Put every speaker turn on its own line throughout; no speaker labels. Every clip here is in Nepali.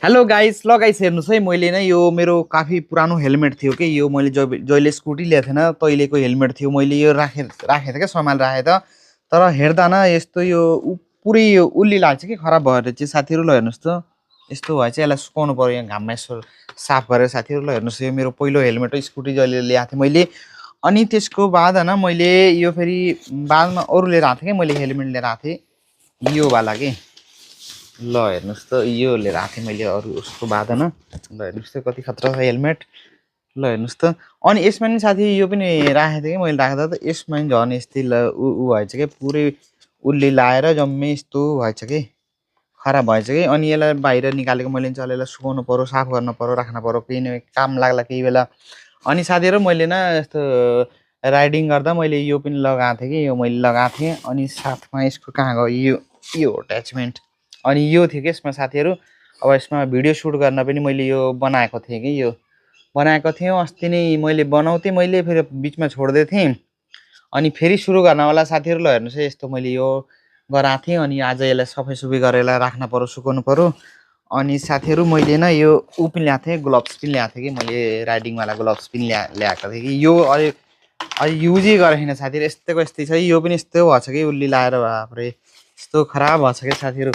हेलो गाइस, ल गाइस हेर्नुहोस् है, मैले नै यो मेरो काफी पुरानो हेलमेट थियो कि यो मैले जहिले स्कुटी ल्याएको थिएन तहिलेको हेलमेट थियो। मैले यो राखेको थिएँ क्या, सम्हाल राखेँ त। तर हेर्दा न यस्तो यो पुरै यो उल्ली लाग्छ कि खराब भएर चाहिँ साथीहरू। ल हेर्नुहोस् त, यस्तो भए चाहिँ यसलाई सुकाउनु पऱ्यो यहाँ घाममा यसो साफ गरेर। साथीहरू ल हेर्नुहोस्, यो मेरो पहिलो हेलमेट हो, स्कुटी जहिले ल्याएको थिएँ मैले। अनि त्यसको बाद होइन मैले यो फेरि बादमा अरू लिएर आएको थिएँ कि, मैले हेलमेट लिएर आएको थिएँ योवाला कि। ल हेर्नुहोस् त, यो लिएर आएको थिएँ मैले अरू उसको बाद होइन। ल हेर्नुहोस् त कति खतरा छ हेलमेट। ल हेर्नुहोस् त। अनि यसमा नि साथी यो पनि राखेको थिएँ कि मैले राख्दा त यसमा नि झन् यस्तै ऊ भएछ कि, पुरै उसले लाएर जम्मै यस्तो भएछ कि, खराब भएछ कि। अनि यसलाई बाहिर निकालेको मैले चाहिँ यसलाई सुकाउनु पऱ्यो, साफ गर्नु पऱ्यो, राख्नु पऱ्यो, केही न काम लाग्ला केही बेला। अनि साथीहरू मैले न यस्तो राइडिङ गर्दा मैले यो पनि लगाएको थिएँ कि, यो मैले लगाएको थिएँ। अनि साथमा यसको कहाँ गयो यो अट्याचमेन्ट। अनि यो थियो कि यसमा साथीहरू। अब यसमा भिडियो सुट गर्न पनि मैले यो बनाएको थिएँ कि, यो बनाएको थिएँ अस्ति नै मैले बनाउँथेँ, मैले फेरि बिचमा छोड्दै थिएँ। अनि फेरि सुरु गर्नवाला साथीहरू। ल हेर्नुहोस् है, यस्तो मैले यो गराएको थिएँ। अनि आज यसलाई सफाइसुफी गरेर यसलाई राख्न पऱ्यो, सुकाउनु पऱ्यो। अनि साथीहरू मैले न यो ऊ पनि ल्याएको थिएँ, ग्लोभ्स पनि ल्याएको थिएँ कि मैले, राइडिङवाला ग्लोभ्स पनि ल्याएको थिएँ कि। यो अहिले युजै गरेको छैन साथीहरू, यस्तैको यस्तै छ। यो पनि यस्तो भएछ कि उल्ली लाएर, बाफ्रे यस्तो खराब भएछ कि साथीहरू।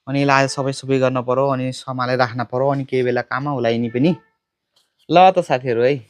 अनि यसलाई आज सफाइसुफी गर्न पऱ्यो, अनि सम्हालेर राख्न पऱ्यो, अनि केही बेला काम होला यिनी पनि। ल त साथीहरू है।